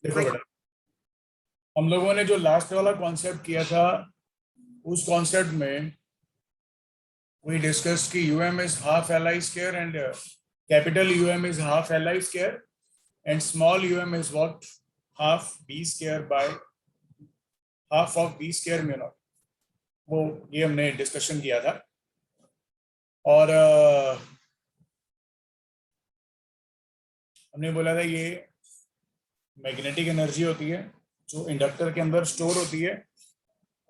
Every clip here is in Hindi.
देखो बेटा, हम लोगों ने जो लास्ट वाला कॉन्सेप्ट किया था, उस कॉन्सेप्ट में we discussed कि UM is half Li square and capital UM is half Li square and small UM is what? Half B square by half of B square mu naught. वो ये हमने डिस्कशन किया था। और हमने बोला था ये मैग्नेटिक एनर्जी होती है जो इंडक्टर के अंदर स्टोर होती है,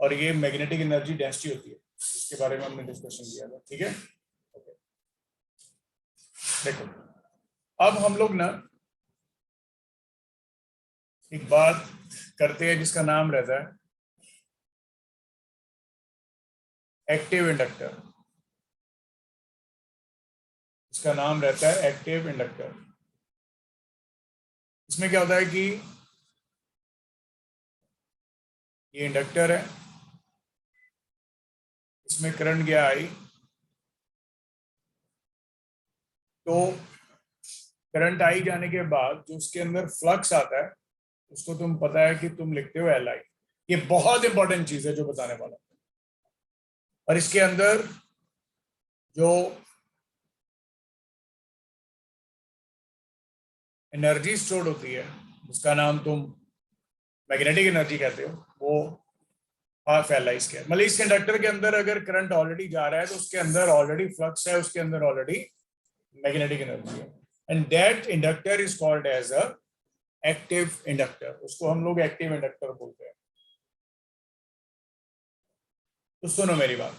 और ये मैग्नेटिक एनर्जी डेंसिटी होती है, इसके बारे में हमने डिस्कशन किया था। ठीक है, देखो अब हम लोग ना एक बात करते हैं जिसका नाम रहता है एक्टिव इंडक्टर। इसका नाम रहता है एक्टिव इंडक्टर। इसमें क्या होता है कि ये इंडक्टर है, इसमें करंट गया आई, तो करंट आई जाने के बाद जो उसके अंदर फ्लक्स आता है उसको तुम पता है कि तुम लिखते हो Li। ये बहुत इंपॉर्टेंट चीज है जो बताने वाला। और इसके अंदर जो एनर्जी स्टोर्ड होती है उसका नाम तुम मैग्नेटिक एनर्जी कहते हो, वो हाफ Li स्क्वायर। मतलब इस कंडक्टर के अंदर अगर करंट ऑलरेडी जा रहा है तो उसके अंदर ऑलरेडी फ्लक्स है, उसके अंदर ऑलरेडी मैग्नेटिक एनर्जी है, and that inductor is called as a active inductor. उसको हम लोग एक्टिव इंडक्टर बोलते हैं। तो सुनो मेरी बात,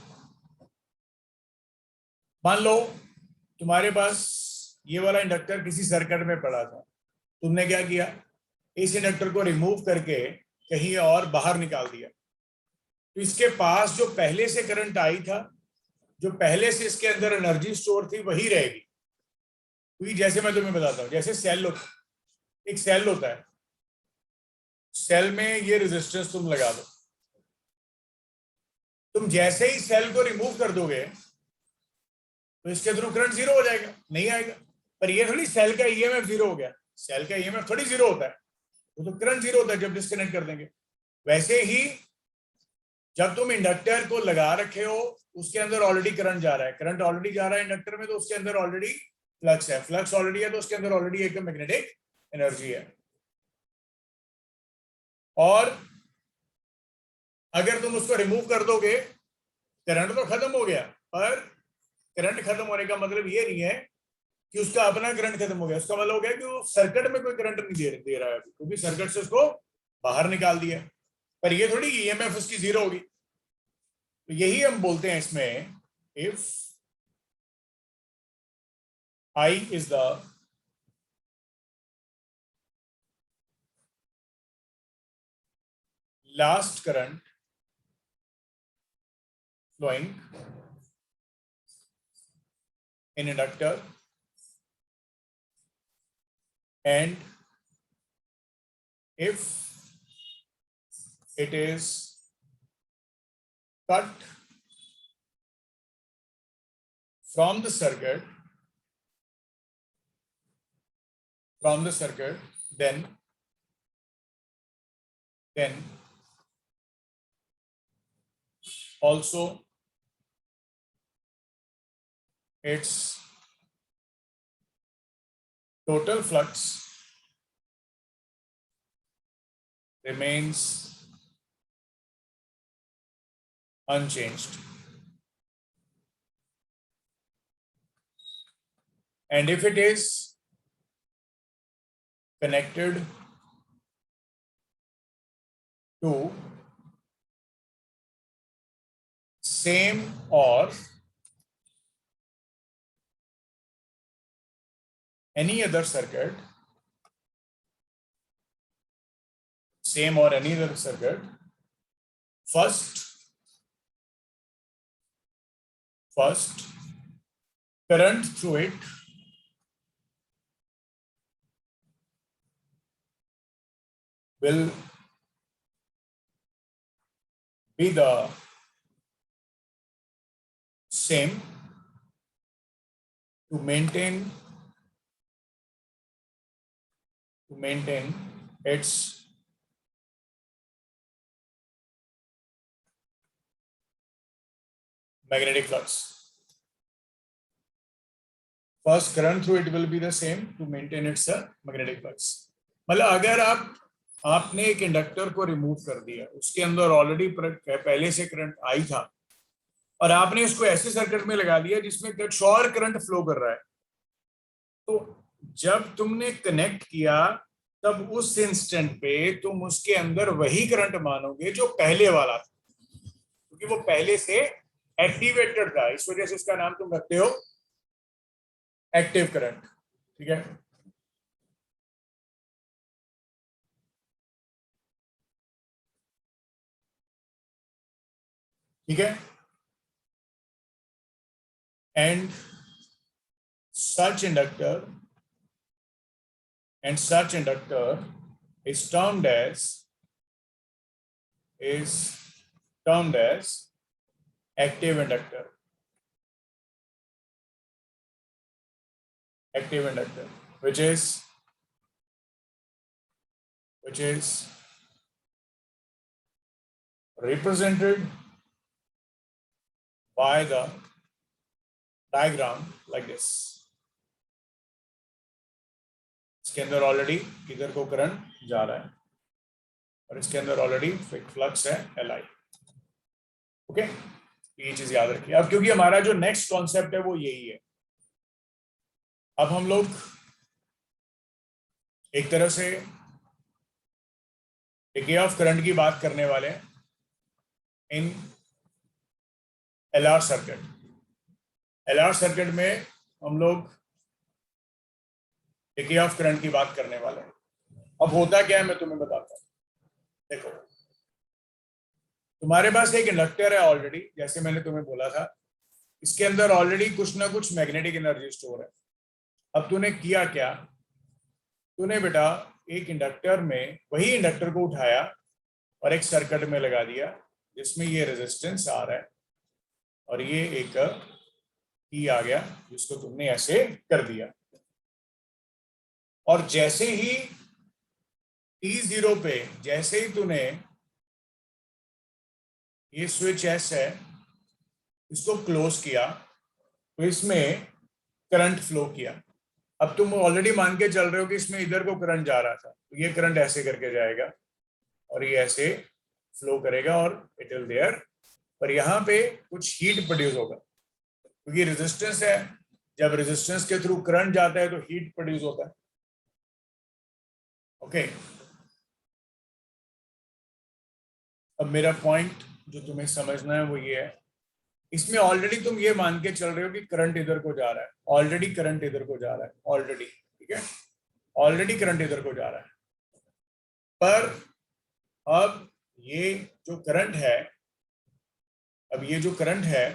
मान लो तुम्हारे पास ये वाला इंडक्टर किसी सर्किट में पड़ा था, तुमने क्या किया, इस इंडक्टर को रिमूव करके कहीं और बाहर निकाल दिया, तो इसके पास जो पहले से करंट आई था, जो पहले से इसके अंदर एनर्जी स्टोर थी, वही रहेगी। क्योंकि जैसे मैं तुम्हें बताता हूँ, जैसे सेल होता है, एक सेल होता है, सेल में ये रेजिस्टेंस तुम लगा दो, तुम जैसे ही सेल को रिमूव कर दोगे तो इसके थ्रू करंट जीरो हो जाएगा, नहीं आएगा। पर ये थोड़ी सेल का ईएमएफ जीरो हो गया, सेल का ईएमएफ थोड़ी जीरो होता है, वो तो करंट जीरो होता है जब डिस्कनेक्ट कर देंगे। वैसे ही जब तुम इंडक्टर को लगा रखे हो, उसके अंदर ऑलरेडी करंट जा रहा है, करंट ऑलरेडी जा रहा है इंडक्टर में, तो उसके अंदर ऑलरेडी फ्लक्स है, फ्लक्स ऑलरेडी है, तो उसके अंदर ऑलरेडी एक मैग्नेटिक एनर्जी है। और अगर तुम उसको रिमूव कर दोगे, करंट तो खत्म हो गया, पर करंट खत्म होने का मतलब ये नहीं है कि उसका अपना करंट खत्म हो गया। उसका मतलब हो गया कि वो सर्किट में कोई करंट नहीं दे रहा है, क्योंकि सर्किट से उसको बाहर निकाल दिया। पर ये थोड़ी ईएमएफ उसकी जीरो होगी। तो यही हम बोलते हैं इसमें, if I is the last current flowing in inductor and if it is cut from the circuit, then also its total flux remains unchanged. And if it is connected to same or any other circuit, first current through it will be the same to maintain its magnetic flux. First current through it will be the same to maintain its magnetic flux. मतलब अगर आपने एक इंडक्टर को रिमूव कर दिया, उसके अंदर ऑलरेडी पहले से करंट आई था और आपने इसको ऐसे सर्किट में लगा दिया जिसमें कुछ और करंट फ्लो कर रहा है, तो जब तुमने कनेक्ट किया तब उस इंस्टेंट पे तुम उसके अंदर वही करंट मानोगे जो पहले वाला था, क्योंकि वो पहले से एक्टिवेटेड था, इस वजह से उसका नाम तुम रखते हो एक्टिव करंट। ठीक है, ठीक है। And such inductor is termed as active inductor, which is represented by the diagram like this. इसके अंदर ऑलरेडी इधर को करंट जा रहा है और इसके अंदर ऑलरेडी फ्लक्स है Li। ओके, ये चीज याद रखिए। अब क्योंकि हमारा जो नेक्स्ट कॉन्सेप्ट है वो यही है, अब हम लोग एक तरह से डिके ऑफ करंट की बात करने वाले हैं इन LR सर्किट। LR सर्किट में हम लोग डिके ऑफ करंट की बात करने वाले हैं। अब होता क्या है मैं तुम्हें बताता हूं। देखो, तुम्हारे पास एक इंडक्टर है ऑलरेडी, जैसे मैंने तुम्हें बोला था, इसके अंदर ऑलरेडी कुछ ना कुछ मैग्नेटिक एनर्जी स्टोर है। अब तूने किया क्या, तूने बेटा एक इंडक्टर में वही इंडक्टर को उठाया और एक सर्किट में लगा दिया जिसमें ये रेजिस्टेंस आ रहा है और ये एक T आ गया जिसको तुमने ऐसे कर दिया, और जैसे ही T0 पे जैसे ही तूने ये स्विच S है इसको क्लोज किया तो इसमें करंट फ्लो किया। अब तुम ऑलरेडी मान के चल रहे हो कि इसमें इधर को करंट जा रहा था, तो ये करंट ऐसे करके जाएगा और ये ऐसे फ्लो करेगा और इट विल देयर, पर यहाँ पे कुछ हीट प्रोड्यूस होगा क्योंकि रेजिस्टेंस है। जब रेजिस्टेंस के थ्रू करंट जाता है तो हीट प्रोड्यूस होता है। ओके, अब मेरा पॉइंट जो तुम्हें समझना है वो ये है, इसमें ऑलरेडी तुम ये मान के चल रहे हो कि करंट इधर को जा रहा है, ऑलरेडी करंट इधर को जा रहा है ऑलरेडी, ठीक है, ऑलरेडी करंट इधर को जा रहा है। पर अब ये जो करंट है, अब ये जो करंट है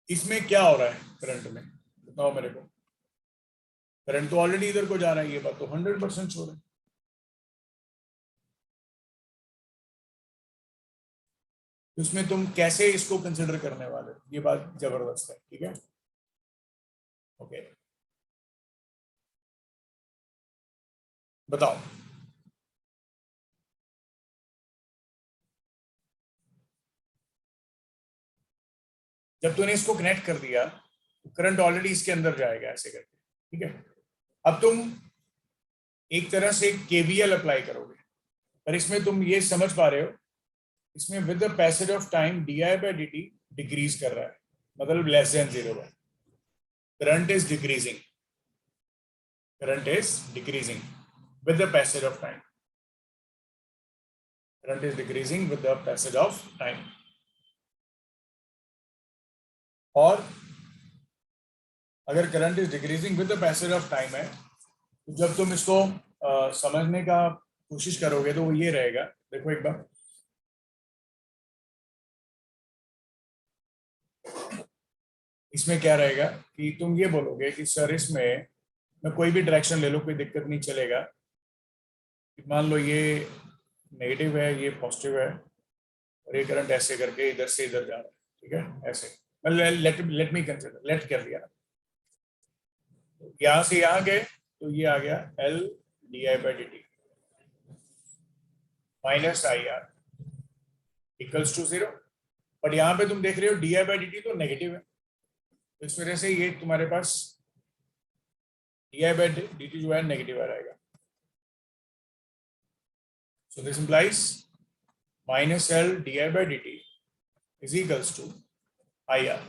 इसमें क्या हो रहा है, करंट में बताओ मेरे को। करंट तो ऑलरेडी इधर को जा रहा है, ये बात तो 100% श्योर है। उसमें तुम कैसे इसको कंसिडर करने वाले, ये बात जबरदस्त है। ठीक है, ओके, बताओ। जब तूने इसको कनेक्ट कर दिया तो करंट ऑलरेडी इसके अंदर जाएगा ऐसे करके, ठीक है। अब तुम एक तरह से केवीएल अप्लाई करोगे, पर इसमें तुम ये समझ पा रहे हो, इसमें with the passage of time di/dt decrease कर रहा है, मतलब लेस देन 0 है। Current is decreasing, current is decreasing with the passage of time, current is decreasing with the passage of time। और अगर current is decreasing with the passage of time है तो जब तुम इसको समझने का कोशिश करोगे तो वो ये रहेगा, देखो एक बार, इसमें क्या रहेगा कि तुम ये बोलोगे कि सर इसमें मैं कोई भी डायरेक्शन ले लो कोई दिक्कत नहीं चलेगा, मान लो ये नेगेटिव है ये पॉजिटिव है और ये करंट ऐसे करके इधर से इधर जा रहा है, ठीक है, ऐसे लेट मी कंसिडर, लेट कर दिया, यहाँ से यहाँ गए तो ये आ गया L di/dt minus IR equals to 0। But यहाँ पे तुम देख रहे हो di/dt तो नेगेटिव है, तो इस वजह से ये तुम्हारे पास di/dt जो है नेगेटिव आ जाएगा। So this implies minus L di/dt is equals to IR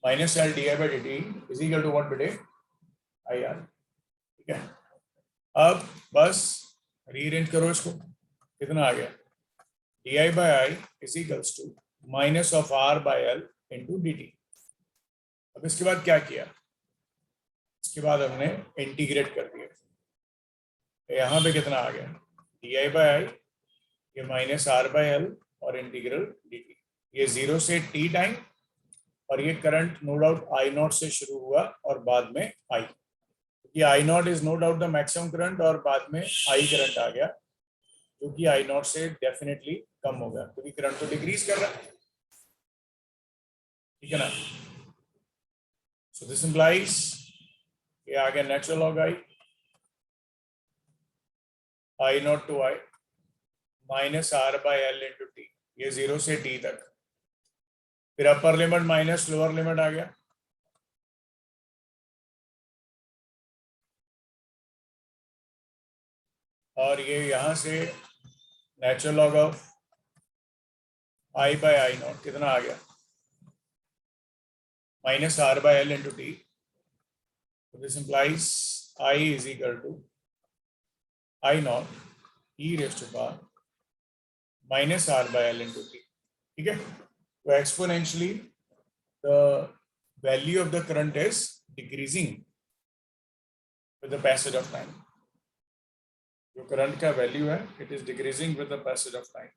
minus L di/dt is equal to what बेटे IR। ठीक है, अब बस रीअरेंज करो इसको, कितना आ गया di/i is equals to minus of R/L into dt। अब इसके बाद क्या किया, इसके बाद हमने इंटीग्रेट कर दिया, तो यहाँ पे कितना आ गया di/i, ये माइनस R/L और इंटीग्रल dt, ये 0 से t टाइम, और ये करंट नो डाउट I0 से शुरू हुआ और बाद में I, ये I0 is no doubt the maximum current और बाद में I करंट आ गया जो कि I0 से डेफिनेटली कम होगा क्योंकि करंट तो डिक्रीज कर रहा है। ठीक है ना, सो दिस इंप्लाइज ये आ गया natural log I0 to I minus R/L into T, ये 0 से t तक, फिर upper limit minus lower limit आ गया, और ये यहां से नेचुरल लॉग ऑफ I/I0 कितना आ गया minus R/L into T, this implies I is equal to I0 e raise to power minus R/L into T. ठीक है, तो exponentially the value of the current is decreasing with the passage of time, जो करंट का वैल्यू है it is decreasing with the passage of time.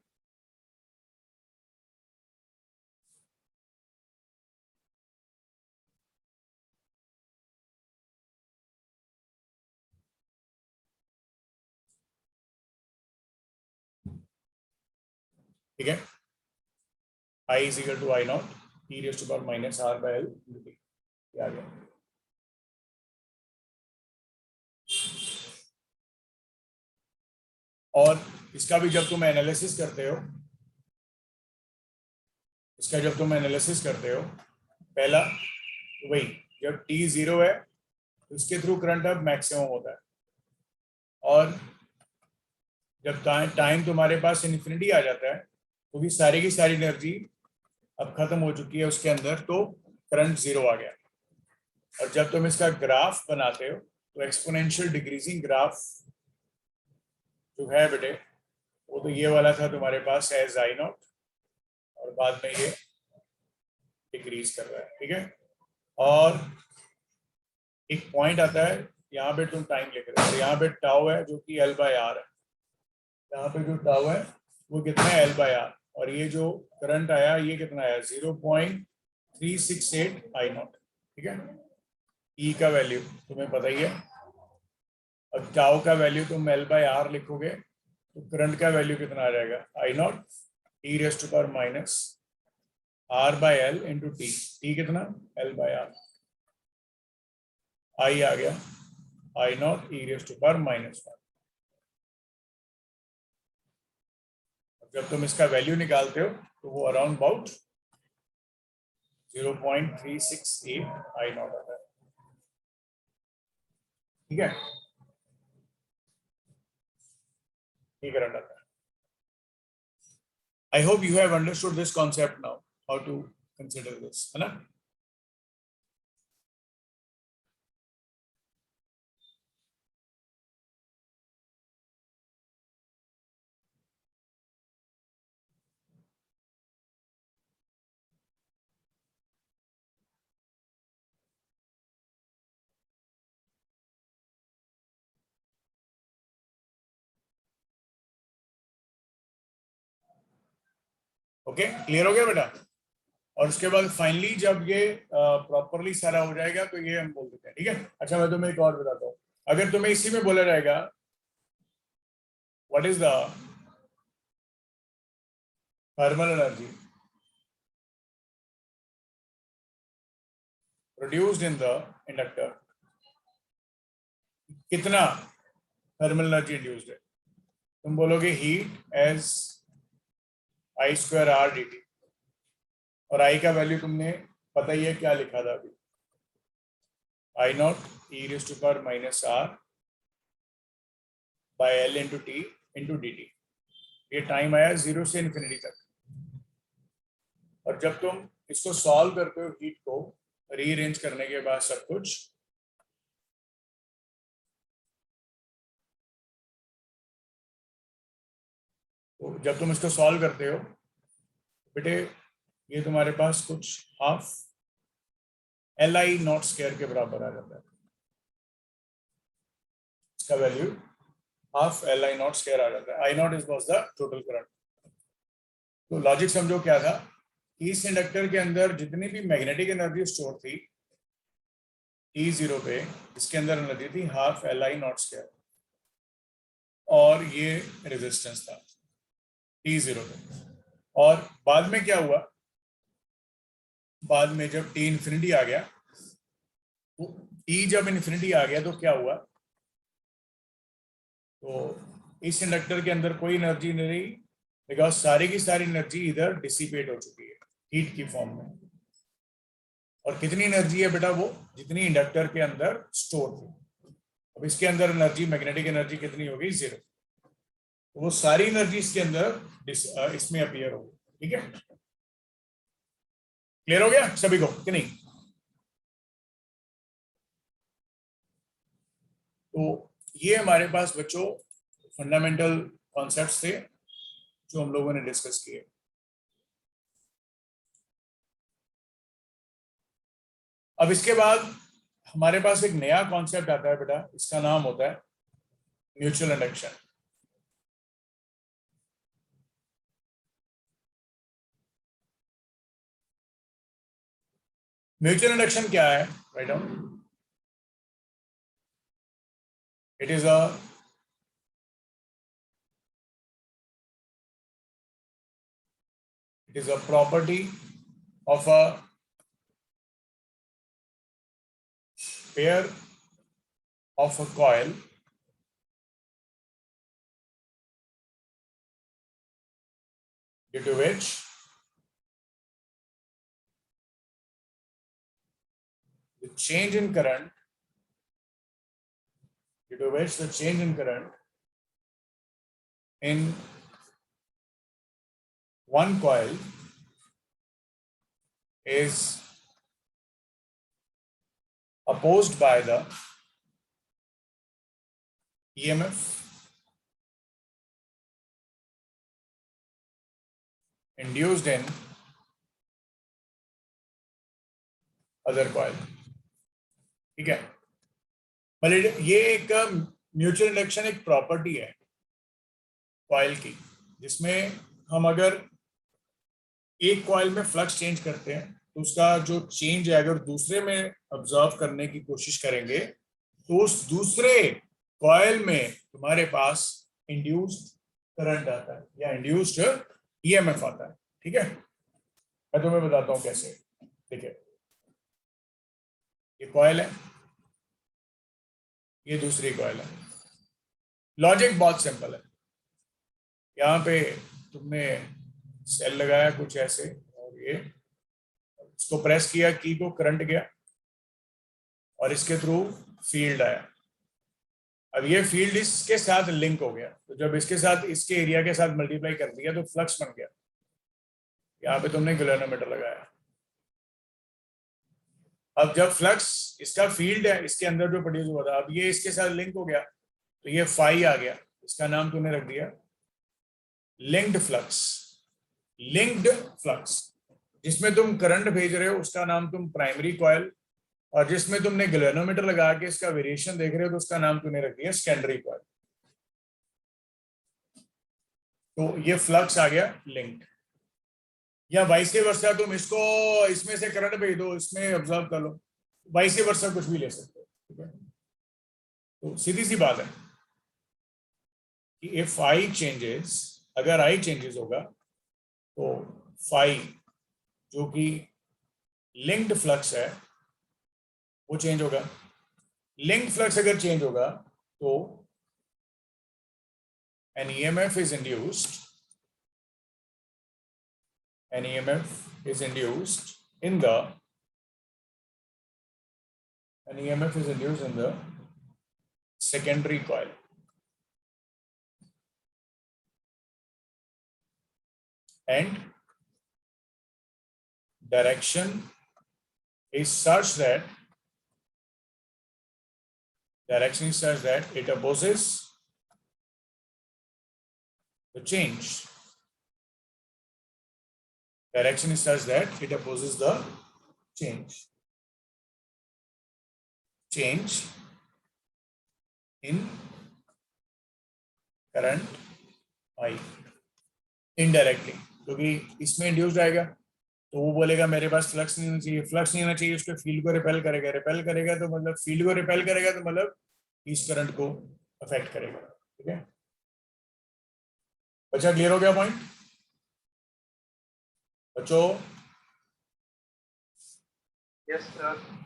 ठीक है, I is equal to I0 e raised to power minus R/L into t, ये आ गया। और इसका भी जब तुम एनालिसिस करते हो, इसका जब तुम एनालिसिस करते हो, पहला तो वही जब t 0 है तो इसके थ्रू करंट अब मैक्सिमम होता है, और जब टाइम तुम्हारे पास इन्फिनिटी आ जाता है तो भी सारी की सारी एनर्जी अब खत्म हो चुकी है उसके अंदर, तो करंट 0 आ गया। और जब तुम इसका ग्राफ बनाते हो तो एक्सपोनेंशियल डिक्रीजिंग ग्राफ जो है बेटे वो तो ये वाला था तुम्हारे पास एज I0, और बाद में ये डिक्रीज कर रहा है। ठीक है, और एक पॉइंट आता है यहाँ पे तुम टाइम लिख रहे हो, यहाँ पे टाउ है जो कि L/R है, यहाँ पे जो टाउ है वो कितना है L/R, और ये जो करंट आया ये कितना आया 0.368 I0। ठीक है, E का वैल्यू तुम्हें पता ही है, अब टाउ का वैल्यू तुम L/R लिखोगे तो करंट का वैल्यू कितना आ जाएगा I0 e raise to power minus R/L into T, T कितना L/R, I आ गया I0 e raise to power minus 1। जब तुम इसका वैल्यू निकालते हो तो वो अराउंड अबाउट 0.368 I0 आता है। ठीक है, ये करंट आता है। I hope you have understood this concept now, how to consider this, है ना। ओके, क्लियर हो गया बेटा। और उसके बाद फाइनली जब ये प्रॉपरली सारा हो जाएगा तो ये हम बोल देते हैं। ठीक है, अच्छा मैं तुम्हें एक और बताता हूँ, अगर तुम्हें इसी में बोला जाएगा what is the thermal energy produced in the inductor, कितना थर्मल एनर्जी इंड्यूस्ड है? तुम बोलोगे heat as I square R D T, और आई का वैल्यू तुमने पता ही है क्या लिखा था अभी, I naught E raise to power minus R by L into T into D T. ये टाइम आया 0 से इन्फिनिटी तक। और जब तुम इसको सॉल्व करते हो, हीट को रीअरेंज करने के बाद सब कुछ, तो जब तुम इसको सॉल्व करते हो बेटे, ये तुम्हारे पास कुछ half L I naught square के बराबर आ जाता है। इसका value half L I naught square आ जाता है। I naught is was the total current. तो लॉजिक समझो क्या था, इस इंडक्टर के अंदर जितनी भी मैग्नेटिक एनर्जी स्टोर थी T0 पे, इसके अंदर एनर्जी थी half L I naught square, और ये रेजिस्टेंस था T0 पे। और बाद में क्या हुआ, बाद में जब T इन्फिनिटी आ गया, तो T जब इन्फिनिटी आ गया तो क्या हुआ, तो इस इंडक्टर के अंदर कोई एनर्जी नहीं रही, बिकॉज सारी की सारी एनर्जी इधर डिसिपेट हो चुकी है हीट की फॉर्म में। और कितनी एनर्जी है बेटा, वो जितनी इंडक्टर के अंदर स्टोर थी। अब इसके अंदर एनर्जी, मैग्नेटिक एनर्जी कितनी होगी, 0। तो वो सारी एनर्जी इसके अंदर इसमें अपीयर होगी। ठीक है, क्लियर हो गया सभी को कि नहीं? तो ये हमारे पास बच्चों फंडामेंटल कॉन्सेप्ट्स थे जो हम लोगों ने डिस्कस किए। अब इसके बाद हमारे पास एक नया कॉन्सेप्ट आता है बेटा, इसका नाम होता है म्यूचुअल इंडक्शन। म्यूचुअल इंडक्शन क्या है? Write down, it is a property of a pair of a coil due to which the change in current in one coil is opposed by the EMF induced in other coil। ठीक है, मतलब ये एक म्यूचुअल इंडक्शन एक प्रॉपर्टी है कॉइल की, जिसमें हम अगर एक कॉइल में फ्लक्स चेंज करते हैं तो उसका जो चेंज है अगर दूसरे में ऑब्जर्व करने की कोशिश करेंगे तो उस दूसरे कॉइल में तुम्हारे पास इंड्यूस्ड करंट आता है या इंड्यूस्ड ईएमएफ आता है। ठीक है, मैं तुम्हें बताता हूं कैसे। ठीक है, ये कॉइल है, ये दूसरी कॉइल है। लॉजिक बहुत सिंपल है, यहाँ पे तुमने सेल लगाया कुछ ऐसे, और ये इसको प्रेस किया, की को करंट गया और इसके थ्रू फील्ड आया। अब ये फील्ड इसके साथ लिंक हो गया, तो जब इसके साथ इसके एरिया के साथ मल्टीप्लाई कर दिया तो फ्लक्स बन गया। यहाँ पे तुमने गैल्वेनोमीटर लगाया। अब जब फ्लक्स, इसका फील्ड है इसके अंदर जो प्रोड्यूस हुआ था, अब ये इसके साथ लिंक हो गया तो ये फाई आ गया, इसका नाम तूने रख दिया लिंक्ड फ्लक्स। लिंक्ड फ्लक्स, जिसमें तुम करंट भेज रहे हो उसका नाम तुम प्राइमरी कॉइल, और जिसमें तुमने गैल्वेनोमीटर लगा के इसका वेरिएशन देख रहे हो तो उसका नाम तूने रख दिया सेकेंडरी कॉइल। तो ये फ्लक्स आ गया लिंक्ड। या वाइस वर्सा, तुम इसको इसमें से करंट भेज दो, इसमें ऑब्जर्व कर लो, वाइस वर्सा कुछ भी ले सकते हो। ठीक है, तो सीधी सी बात है कि इफ आई चेंजेस, अगर आई चेंजेस होगा तो फाई जो कि लिंक्ड फ्लक्स है वो चेंज होगा। लिंक्ड फ्लक्स अगर चेंज होगा तो an EMF is induced. An EMF is induced in the. An EMF is induced in the secondary coil. And direction is such that it opposes the change. Direction is such that it opposes the change. Change in current I indirectly, क्योंकि इसमें इंड्यूस्ड आएगा तो वो बोलेगा मेरे पास फ्लक्स नहीं होना चाहिए, फ्लक्स नहीं होना चाहिए, उसके फील्ड को रिपेल करेगा, रिपेल करेगा तो मतलब फील्ड को रिपेल करेगा तो मतलब इस करंट को अफेक्ट करेगा। ठीक है बच्चा, क्लियर हो गया पॉइंट बच्चों? Yes sir.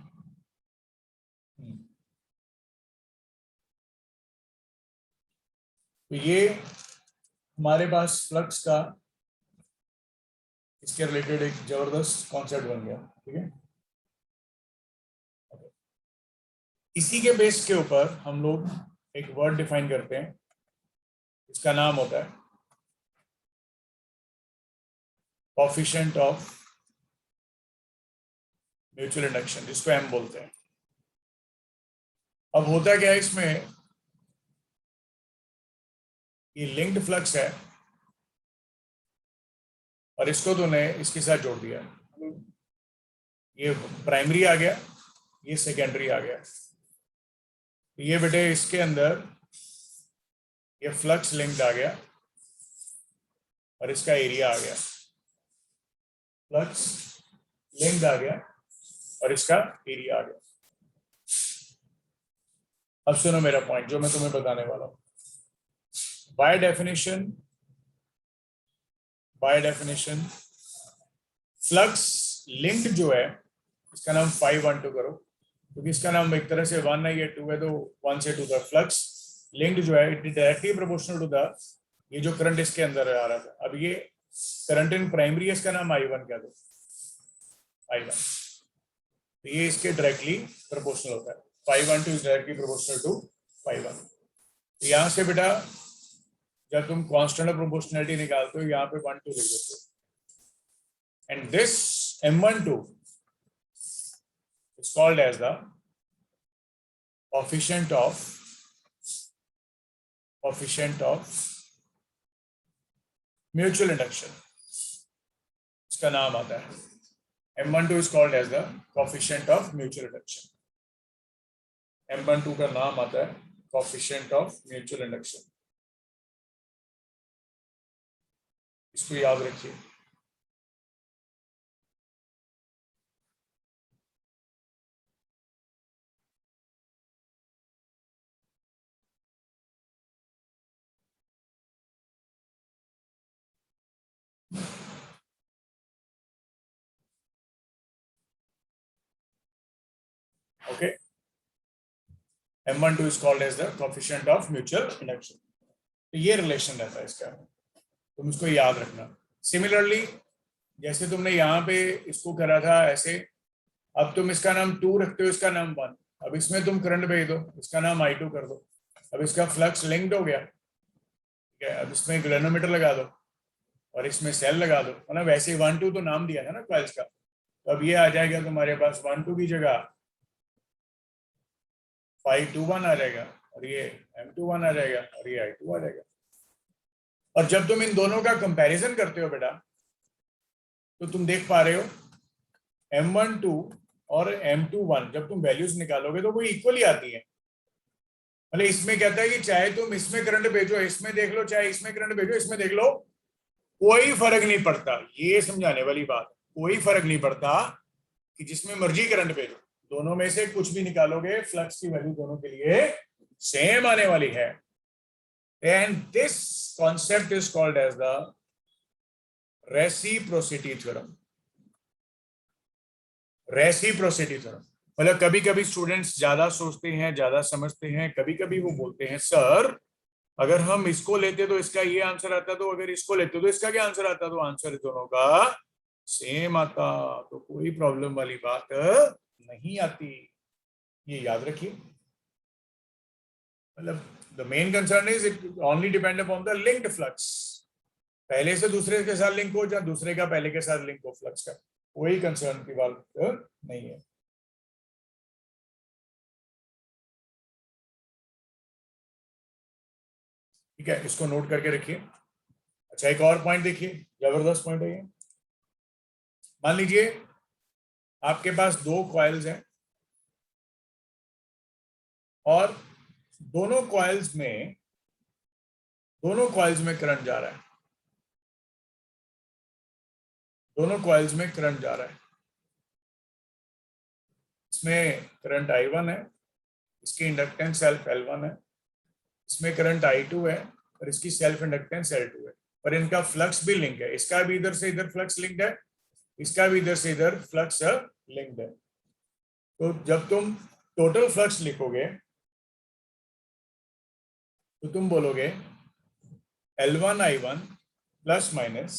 तो ये हमारे पास फ्लक्स का इसके रिलेटेड एक जबरदस्त कॉन्सेप्ट बन गया। ठीक है, इसी के बेस के ऊपर हम लोग एक वर्ड डिफाइन करते हैं, इसका नाम होता है कोएफिशिएंट ऑफ म्यूचुअल इंडक्शन, जिसको एम बोलते हैं। अब होता क्या है इसमें, ये लिंक्ड फ्लक्स है और इसको तूने इसके साथ जोड़ दिया, ये प्राइमरी आ गया, ये सेकेंडरी आ गया। ये बेटे इसके अंदर ये फ्लक्स लिंक्ड आ गया और इसका एरिया आ गया, फ्लक्स लिंक्ड आ गया और इसका एरिया आ गया। अब सुनो मेरा पॉइंट जो मैं तुम्हें बताने वाला हूं। बाय डेफिनेशन फ्लक्स लिंक्ड जो है इसका नाम 512 करो, क्योंकि इसका नाम एक तरह से 1 है, ये 2 है तो 1 से 2 का फ्लक्स लिंक्ड जो है it is directly proportional to the ये जो करंट इसके अंदर आ रहा था। अब ये करंट इन प्राइमरी है, इसका नाम I1 क्या दो, I1, तो ये इसके डायरेक्टली प्रोपोर्शनल होता है। 512 इज डायरेक्टली प्रोपोर्शनल टू 5:1। तो यहाँ से बेटा जब तुम कांस्टेंट ऑफ प्रोपोर्शनैलिटी निकालते हो यहाँ पे 1 2 लिख देते हो, and this M12 is called as the coefficient of mutual induction, इसका नाम आता है M12 is called as the coefficient of mutual induction। M12 का नाम आता है coefficient of mutual induction, इसको याद रखिए। Okay, M12 is called as the coefficient of mutual induction। तो ये रिलेशन रहता है इसका, तुम इसको याद रखना। सिमिलरली जैसे तुमने यहाँ पे इसको करा था ऐसे, अब तुम इसका नाम 2 रखते हो, इसका नाम 1, अब इसमें तुम करंट भेज दो, इसका नाम I2 कर दो, अब इसका फ्लक्स लिंक्ड हो गया। ठीक है, अब इसमें ग्रेनोमीटर लगा दो और इसमें सेल लगा दो, मतलब वैसे 1 2 तो नाम दिया था ना कॉइल्स का, तो अब ये आ जाएगा तुम्हारे पास 1 2 की जगह 521 आ जाएगा और ये M21 आ जाएगा और ये I2 आ जाएगा। और जब तुम इन दोनों का कंपैरिजन करते हो बेटा तो तुम देख पा रहे हो M12 और M21 जब तुम वैल्यूज निकालोगे तो वो इक्वली आती है। मतलब इसमें कहता है कि चाहे तुम इसमें करंट भेजो, इसमें देख लो, चाहे इसमें करंट भेजो, इसमें देख लो, कोई फर्क नहीं पड़ता। ये समझाने वाली बात, कोई फर्क नहीं पड़ता कि जिसमें मर्जी करंट भेजो, दोनों में से कुछ भी निकालोगे फ्लक्स की वैल्यू दोनों के लिए सेम आने वाली है। And this concept is called as the reciprocity theorem. Reciprocity theorem मतलब कभी कभी स्टूडेंट्स ज्यादा सोचते हैं, ज्यादा समझते हैं, कभी कभी वो बोलते हैं सर अगर हम इसको लेते तो इसका ये आंसर आता, तो अगर इसको लेते तो इसका क्या आंसर आता, तो आंसर दोनों का सेम आता, तो कोई प्रॉब्लम वाली बात नहीं आती, ये याद रखिए। मतलब the main concern is it only depend upon the linked flux, पहले से दूसरे के साथ लिंक हो या दूसरे का पहले के साथ लिंक हो, फ्लक्स का कोई कंसर्न की बात नहीं है। ठीक है, इसको नोट करके रखिए। अच्छा, एक और पॉइंट देखिए, जबरदस्त पॉइंट है ये। मान लीजिए आपके पास दो कॉइल्स हैं और दोनों कॉइल्स में करंट जा रहा है, दोनों कॉइल्स में करंट जा रहा है। इसमें करंट I1 है, इसकी इंडक्टेंस सेल्फ L1 है, इसमें करंट I2 है और इसकी सेल्फ इंडक्टेंस L2 है, पर इनका फ्लक्स भी लिंक है, इसका भी इधर से इधर फ्लक्स लिंक्ड है, इसका भी इधर से इधर फ्लक्स लिंक्ड है। तो जब तुम टोटल फ्लक्स लिखोगे तो तुम बोलोगे L1 I1 plus minus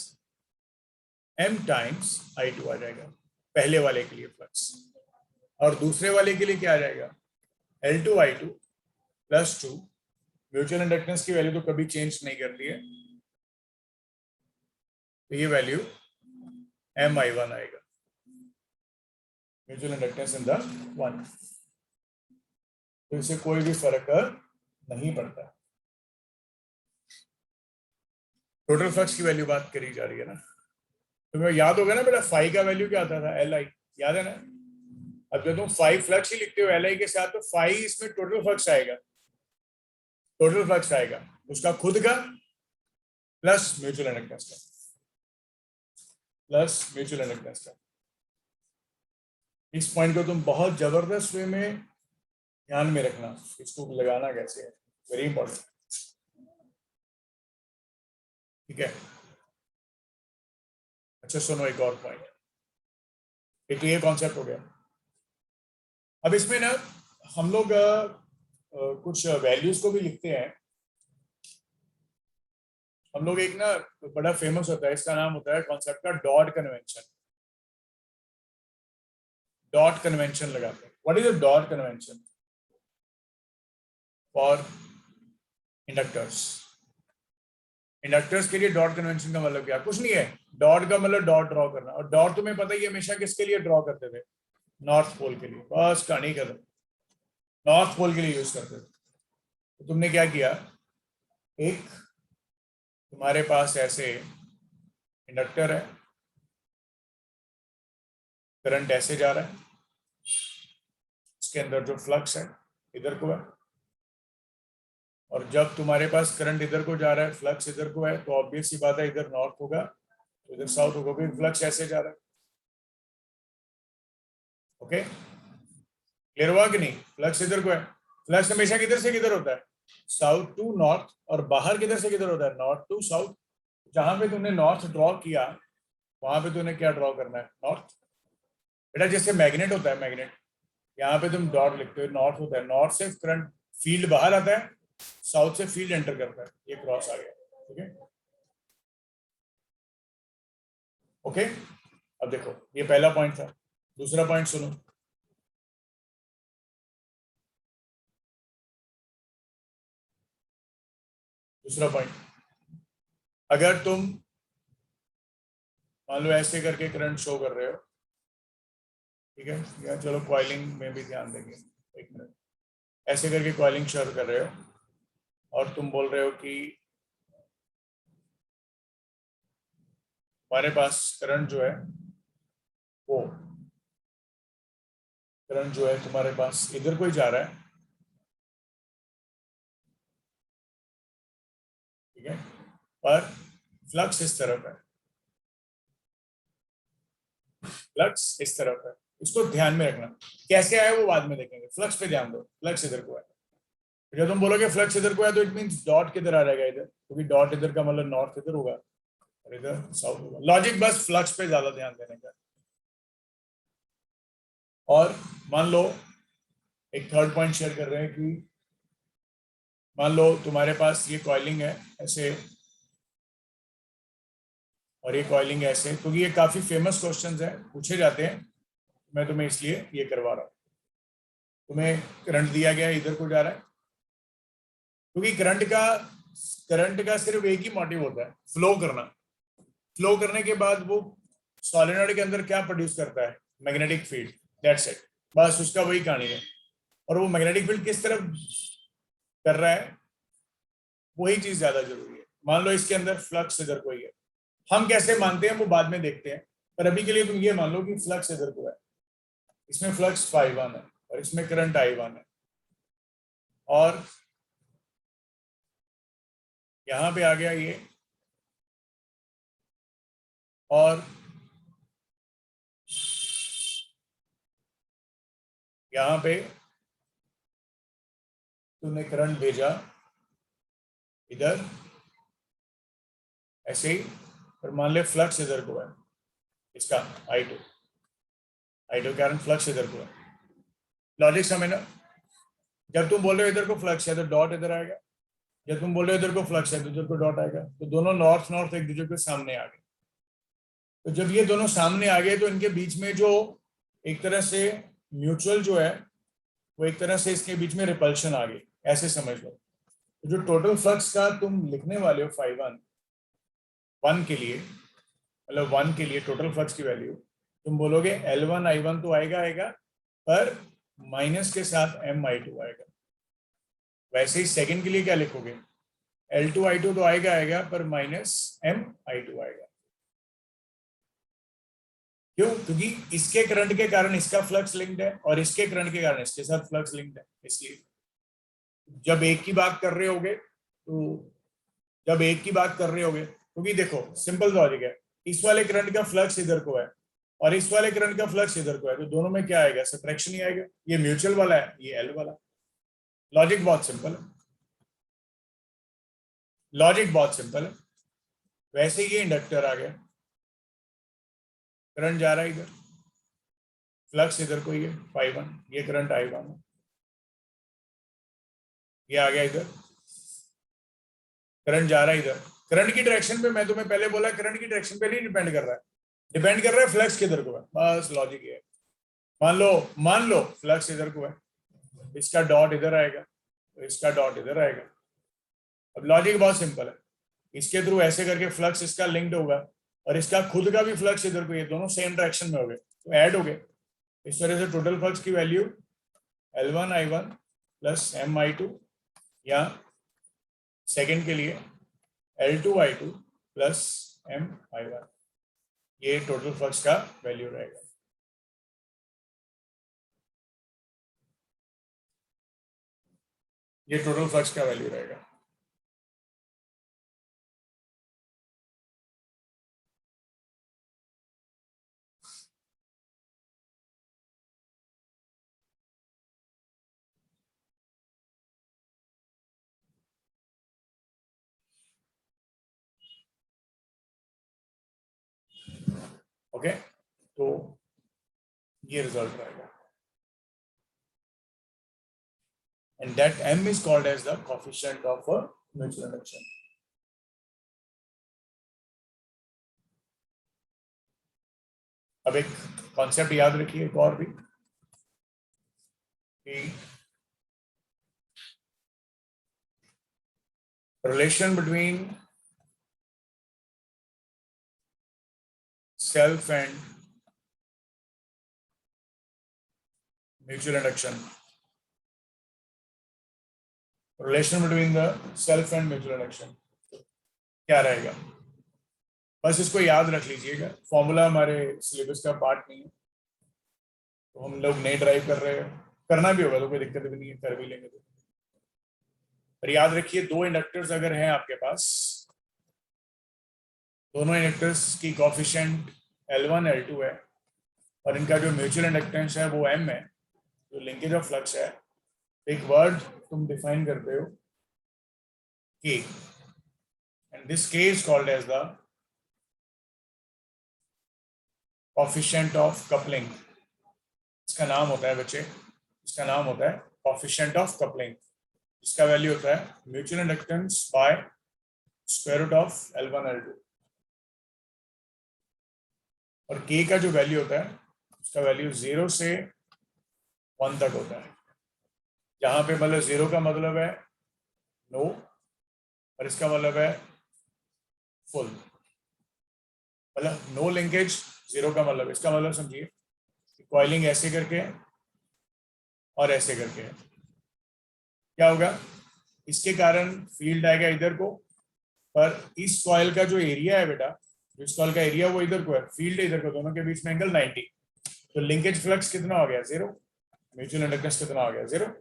M times I2 आ जाएगा, पहले वाले के लिए फ्लक्स, और दूसरे वाले के लिए क्या आ जाएगा, L2 I2 plus 2, mutual inductance की वैल्यू तो कभी चेंज नहीं करती है, तो ये वैल्यू MI1 आएगा, mutual inductance in the one. तो इससे कोई भी फर्क नहीं पड़ता। टोटल फ्लक्स की वैल्यू बात करी जा रही है ना, तुम्हें याद होगा ना बेटा, फाई का वैल्यू क्या आता था, LI, याद है ना। अब जब तुम फाई फ्लक्स ही लिखते हो LI के साथ, तो फाई इसमें टोटल फ्लक्स आएगा, टोटल फ्लक्स आएगा उसका खुद का प्लस म्यूचुअल इंडक्टेंस का, प्लस म्यूचुअल इंडक्टेंस का। इस पॉइंट को तुम बहुत जबरदस्त वे में ध्यान में रखना, इसको लगाना कैसे है, वेरी इंपॉर्टेंट। ठीक है, अच्छा सुनो एक और पॉइंट, एक ये कॉन्सेप्ट हो गया। अब इसमें ना हम लोग कुछ वैल्यूज को भी लिखते हैं। हम लोग एक ना बड़ा फेमस होता है, इसका नाम होता है कॉन्सेप्ट का डॉट कन्वेंशन। डॉट कन्वेंशन लगाते हैं। What is a dot convention for inductors? Inductors के लिए डॉट कन्वेंशन का मतलब क्या, कुछ नहीं है, डॉट का मतलब डॉट ड्रॉ करना, और डॉट तुम्हें पता ही है हमेशा किसके लिए ड्रॉ करते थे, नॉर्थ पोल के लिए, बस कहानी खत्म, नॉर्थ पोल के लिए यूज करते थे। तो तुमने क्या किया, एक तुम्हारे पास ऐसे इंडक्टर है, करंट ऐसे जा रहा है, इसके अंदर जो फ्लक्स है इधर को है, और जब तुम्हारे पास करंट इधर को जा रहा है, फ्लक्स इधर को है, तो ऑब्वियस सी बात है इधर नॉर्थ होगा, तो इधर साउथ होगा, फिर फ्लक्स ऐसे जा रहा है। ओके, क्लियर हुआ कि नहीं? फ्लक्स इधर को है, फ्लक्स हमेशा किधर से किधर होता है, साउथ टू नॉर्थ, और बाहर किधर से किधर होता है, नॉर्थ टू साउथ। जहां पे तुमने नॉर्थ ड्रॉ किया वहां पे तुमने क्या ड्रॉ करना है, नॉर्थ। बेटा जैसे मैग्नेट होता है, मैग्नेट, यहाँ पे तुम डॉट लिखते हो, नॉर्थ होता है, नॉर्थ से करंट फील्ड बाहर आता है, साउथ से फील्ड एंटर करता है, ये क्रॉस आ गया। ठीक है, ओके। अब देखो ये पहला पॉइंट था, दूसरा पॉइंट सुनो। दूसरा पॉइंट, अगर तुम मान लो ऐसे करके करंट शो कर रहे हो, ठीक है, या चलो कॉइलिंग में भी ध्यान देंगे, एक मिनट, ऐसे करके कॉइलिंग शो कर रहे हो और तुम बोल रहे हो कि हमारे पास करंट जो है वो, करंट जो है तुम्हारे पास इधर को ही जा रहा है, ठीक है, पर फ्लक्स इस तरफ है, फ्लक्स इस तरफ है, इसको ध्यान में रखना। कैसे आया वो बाद में देखेंगे, फ्लक्स पे ध्यान दो, फ्लक्स इधर को है। जब तुम बोलोगे फ्लक्स इधर को है तो इट मींस डॉट किधर आ जाएगा, इधर, क्योंकि डॉट इधर का मतलब नॉर्थ इधर होगा और इधर साउथ होगा। लॉजिक बस फ्लक्स पे ज्यादा ध्यान देने का। और मान लो एक थर्ड पॉइंट शेयर कर रहे हैं कि मान लो तुम्हारे पास ये कॉइलिंग है ऐसे और ये कॉइलिंग ऐसे, क्योंकि ये काफी फेमस क्वेश्चंस है, पूछे जाते हैं, मैं तुम्हें इसलिए ये करवा रहा हूँ। तुम्हें करंट दिया गया इधर को जा रहा है, क्योंकि करंट का सिर्फ एक ही मोटिव होता है, फ्लो करना। फ्लो करने के बाद वो सॉलिनॉइड के अंदर क्या प्रोड्यूस करता है, मैग्नेटिक फील्ड, दैट्स इट, बस उसका वही कहानी है। और वो मैग्नेटिक फील्ड किस तरफ कर रहा है, वही चीज ज्यादा जरूरी है। मान लो इसके अंदर फ्लक्स इधर को ही है, हम कैसे मानते हैं वो बाद में देखते हैं, पर अभी के लिए तुम ये मान लो कि फ्लक्स इधर को है, इसमें फ्लक्स φ1 है और इसमें करंट I1 है, और यहां पे आ गया ये, और यहां पे तूने करंट भेजा इधर ऐसे ही, और मान ले फ्लक्स इधर को है इसका I2 कारण फ्लक्स इधर को है। लॉजिक समझ ना, जब तुम बोल रहे हो इधर को फ्लक्स है तो डॉट इधर आएगा, जब तुम बोल रहे हो इधर को फ्लक्स है तो इधर को डॉट आएगा, तो दोनों नॉर्थ नॉर्थ एक दूसरे के सामने आ गए। तो जब ये दोनों सामने आ गए तो इनके बीच में जो एक तरह से म्यूचुअल जो है वो एक तरह से इसके बीच में रिपल्शन आ गई, ऐसे समझ लो। तो जो टोटल फ्लक्स का तुम लिखने वाले हो φ1 1 के लिए, मतलब 1 के लिए टोटल फ्लक्स की वैल्यू तुम बोलोगे L1 I1 तो आएगा, पर माइनस के साथ MI2 आएगा। वैसे ही सेकंड के लिए क्या लिखोगे, L2 I2 तो आएगा, पर माइनस MI2 आएगा। क्यों, क्योंकि इसके करंट के कारण इसका फ्लक्स लिंक्ड है और इसके करंट के कारण इसके साथ फ्लक्स लिंक्ड है। इसलिए जब एक की बात कर रहे होगे क्योंकि देखो सिंपल लॉजिक है, इस वाले करंट का फ्लक्स इधर को है और इस वाले करंट का फ्लक्स इधर को है, तो दोनों में क्या आएगा, सब्ट्रैक्शन ही आएगा। ये म्यूचुअल वाला है, ये एल वाला। लॉजिक बहुत सिंपल है, वैसे ये इंडक्टर आ गया, करंट जा रहा है इधर, फ्लक्स इधर को ही है φ1, ये करंट I1 है, ये आ गया इधर, करंट जा रहा है इधर। करंट की डायरेक्शन पे मैं तुम्हें पहले बोला, करंट की डायरेक्शन पे नहीं डिपेंड कर रहा है, डिपेंड कर रहा है फ्लक्स किधर को है, बस लॉजिक ये है। मान लो फ्लक्स इधर को है, इसका डॉट इधर आएगा, इसका डॉट इधर आएगा। अब लॉजिक बहुत सिंपल है, इसके थ्रू ऐसे करके फ्लक्स इसका लिंक्ड होगा और इसका खुद का भी फ्लक्स इधर को, ये दोनों सेम डायरेक्शन में हो गए तो ऐड हो गए। इस तरह से टोटल फ्लक्स की value L1 I1 plus MI2, या सेकेंड के लिए L2 I2 प्लस MI1, ये टोटल फ्लक्स का वैल्यू रहेगा। ये टोटल फ्लक्स का वैल्यू रहेगा। ओके, तो ये रिजल्ट रहेगा, and that M is called as the coefficient of a mutual induction. अब एक कॉन्सेप्ट याद रखिए, एक और भी, कि relation between self and mutual induction, relation between the self and mutual induction क्या रहेगा, बस इसको याद रख लीजिएगा। फॉर्मूला हमारे सिलेबस का पार्ट नहीं है, तो हम लोग नहीं ड्राइव कर रहे हैं, करना भी होगा तो कोई दिक्कत भी नहीं है, कर भी लेंगे तो। पर याद रखिए, दो इंडक्टर्स अगर हैं आपके पास, दोनों इंडक्टर्स की कोफिशिएंट L1 L2 है और इनका जो म्यूचुअल इंडक्टेंस है वो M है, जो लिंकेज ऑफ फ्लक्स है, एक वर्ड तुम डिफाइन करते हो K, and this K is called as the coefficient of coupling. इसका नाम होता है बच्चे, इसका नाम होता है कोएफिशिएंट ऑफ कपलिंग, इसका वैल्यू होता है mutual inductance by square root of L1 L2, और K का जो वैल्यू होता है उसका वैल्यू 0 से 1 तक होता है, जहां पे मतलब 0 का मतलब है नो और इसका मतलब है फुल, मतलब नो लिंकेज, 0 का मतलब, इसका मतलब समझिए कॉइलिंग ऐसे करके है और ऐसे करके है, क्या होगा, इसके कारण फील्ड आएगा इधर को, पर इस कॉइल का जो एरिया है बेटा, जो इस कॉइल का एरिया वो इधर को है, फील्ड इधर को, दोनों के बीच में एंगल 90, तो लिंकेज फ्लक्स कितना हो गया 0, म्यूचुअल इंडक्टेंस कितना हो गया 0,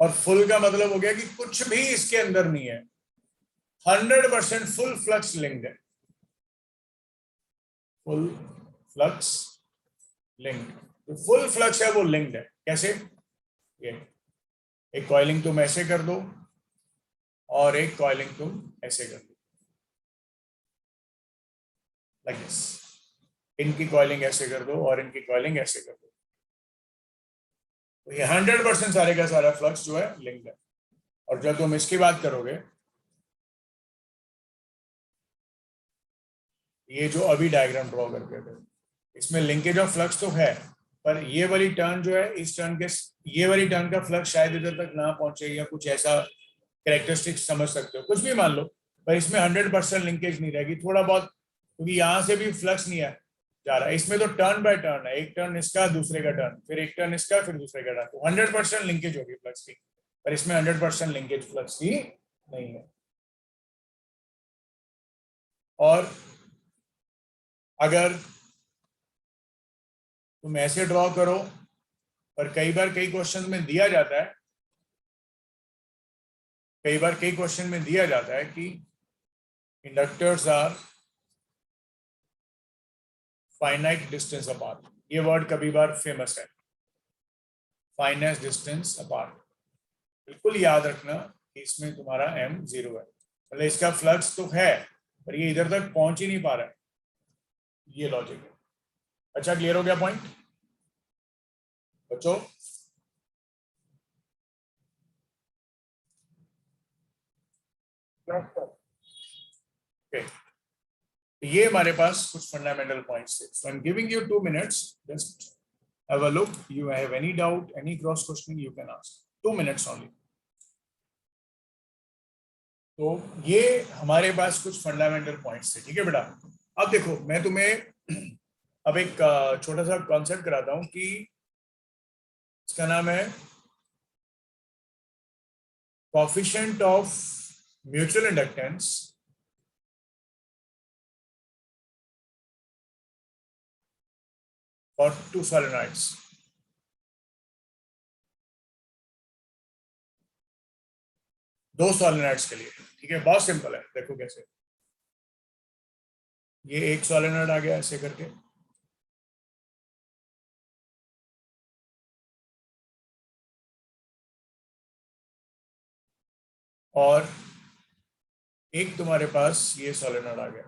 और फुल का मतलब हो गया कि कुछ भी इसके अंदर नहीं है, 100% फुल फ्लक्स लिंक्ड है, फुल फ्लक्स लिंक्ड, तो फुल फ्लक्स है वो लिंक्ड है, कैसे, ये एक कॉइलिंग तुम ऐसे कर दो और एक कॉइलिंग तुम ऐसे कर दो, लाइक दिस, इनकी कॉइलिंग ऐसे कर दो और इनकी कॉइलिंग ऐसे कर दो, तो ये 100% सारे का सारा फ्लक्स जो है लिंक्ड है। और जब तुम इसकी बात करोगे, ये जो अभी डायग्राम ड्रॉ करके थे, इसमें लिंकेज ऑफ फ्लक्स तो है, पर ये वाली टर्न जो है, इस टर्न के, ये वाली टर्न का फ्लक्स शायद इधर तक ना पहुंचे या कुछ ऐसा कैरेक्टरिस्टिक्स समझ सकते हो, कुछ भी मान लो, पर इसमें 100% लिंकेज नहीं रहेगी, थोड़ा बहुत, क्योंकि यहाँ से भी फ्लक्स नहीं है जा रहा है, इसमें तो टर्न बाय टर्न है, एक टर्न इसका दूसरे का टर्न, फिर एक टर्न इसका फिर दूसरे का टर्न, तो 100% लिंकेज होगी फ्लक्स की, पर इसमें 100% लिंकेज फ्लक्स की नहीं है। और अगर तुम ऐसे ड्रॉ करो, पर कई बार कई क्वेश्चन में दिया जाता है, कई बार कई क्वेश्चन में दिया जाता है कि inductors are finite distance apart, ये वर्ड कभी बार फेमस है, फाइनाइट डिस्टेंस अपार्ट, बिल्कुल याद रखना कि इसमें तुम्हारा m 0 है, मतलब इसका फ्लक्स तो है पर ये इधर तक पहुंच ही नहीं पा रहा है, ये लॉजिक है। अच्छा, क्लियर हो गया पॉइंट बच्चों? ओके, ये हमारे पास कुछ फंडामेंटल पॉइंट्स थे, so I am giving you 2 minutes, just have a look, you have any doubt, any cross questioning you can ask, 2 minutes only. तो ये हमारे पास कुछ फंडामेंटल पॉइंट्स थे, ठीक है बेटा। अब देखो, मैं तुम्हें अब एक छोटा सा कॉन्सेप्ट कराता हूं कि इसका नाम है coefficient of mutual inductance for 2 solenoids. दो सोलेनॉइड्स के लिए, ठीक है, बहुत सिंपल है, देखो कैसे, ये एक सोलेनॉइड आ गया ऐसे करके, और एक तुम्हारे पास ये सोलेनॉइड आ गया,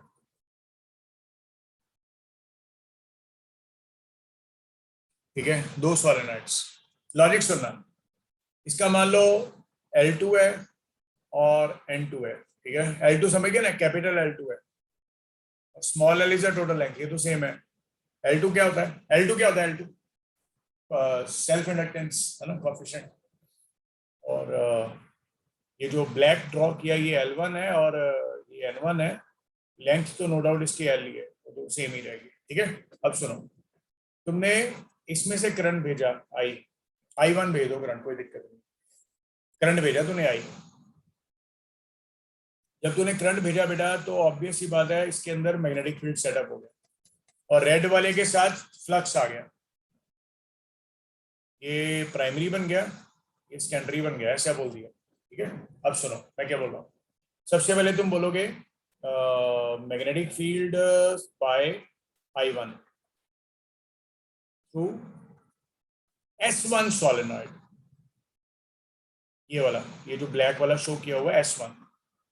ठीक है, दो सोलेनॉइड्स। लॉजिक सुनना, इसका मान लो L2 है और N2 है, ठीक है, L2 समझ गए ना, कैपिटल L2 है, small L is a total length, ये तो सेम है। L2 क्या होता है, L2 क्या होता है, L2 सेल्फ इंडक्टेंस है ना, कोएफिशिएंट, और ये जो ब्लैक ड्रॉ किया ये L1 है और ये N1 है, लेंथ तो नो डाउट इसकी L ही है, तो सेम ही रहेगी, ठीक है। अब सुनो, तुमने इसमें से करंट भेजा I1 भेज दो करंट, कोई दिक्कत नहीं, करंट भेजा तूने I, जब तूने करंट भेजा बेटा तो ऑब्वियस ही बात है इसके अंदर मैग्नेटिक फील्ड सेटअप हो गया और रेड वाले के साथ फ्लक्स आ गया, ये प्राइमरी बन गया, ये सेकेंडरी बन गया, ऐसा बोल दिया, ठीक है। अब सुनो मैं क्या बोल रहा हूँ, सबसे पहले तुम बोलोगे magnetic field by I1 through S1 solenoid, ये वाला, ये जो ब्लैक वाला शो किया हुआ है S1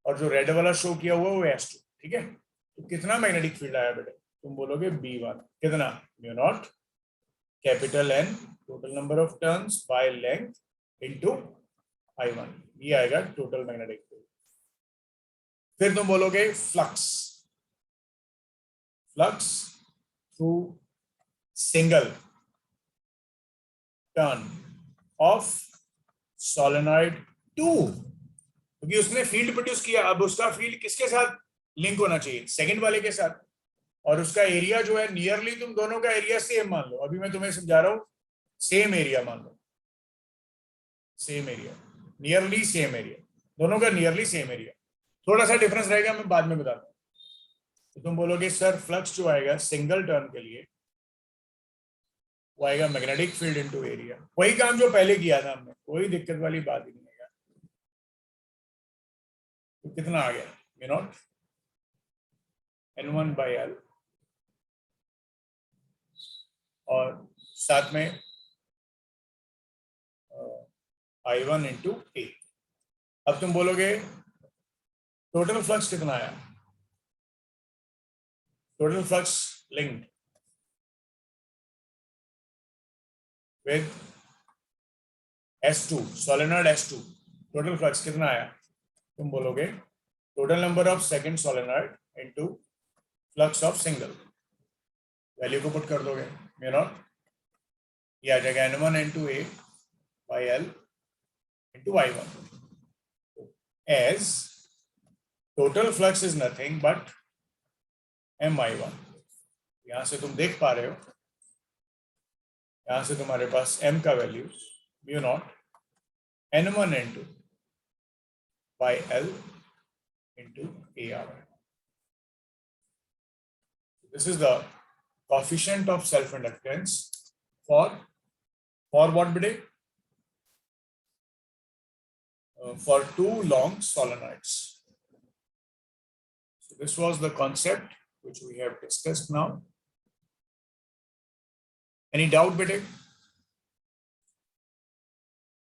और जो रेड वाला शो किया हुआ है वो S2, ठीक है। तो कितना मैग्नेटिक फील्ड आया बेटे, तुम बोलोगे B1, कितना, mu naught capital N total number of turns by length into I1, ये आएगा टोटल मैग्नेटिक फील्ड। फिर तुम बोलोगे flux, flux through single turn off solenoid 2, क्योंकि उसने फील्ड प्रोड्यूस किया, अब उसका फील्ड किसके साथ लिंक होना चाहिए, सेकंड वाले के साथ, और उसका एरिया जो है नियरली तुम दोनों का एरिया सेम मान लो। अभी मैं तुम्हें समझा रहा हूं, सेम एरिया मान लो, same area, nearly same area, दोनों का नियरली सेम एरिया, थोड़ा सा डिफरेंस रहेगा, मैं बाद में बताता हूँ। तो तुम बोलोगे सर फ्लक्स जो आएगा सिंगल टर्न के लिए वो आएगा मैग्नेटिक फील्ड इनटू एरिया, वही काम जो पहले किया था हमने, कोई दिक्कत वाली बात ही नहीं है। तो कितना आ गया, you not N1 by L, और साथ में I1 इंटू A। अब तुम बोलोगे टोटल फ्लक्स कितना आया, total flux linked with S2, solenoid S2, total flux कितना आया, तुम बोलोगे total number of second solenoid into flux of single, value को पुट कर दोगे, यू नॉट, ये आ जाएगा N1 into A by L into I1, as total flux is nothing but MI1। यहां से तुम देख पा रहे हो, यहां से तुम्हारे पास M का value mu naught N1 into by L into AR। This is the coefficient of self-inductance for what bide? For two long solenoids. So this was the concept which we have discussed now. Any doubt bide?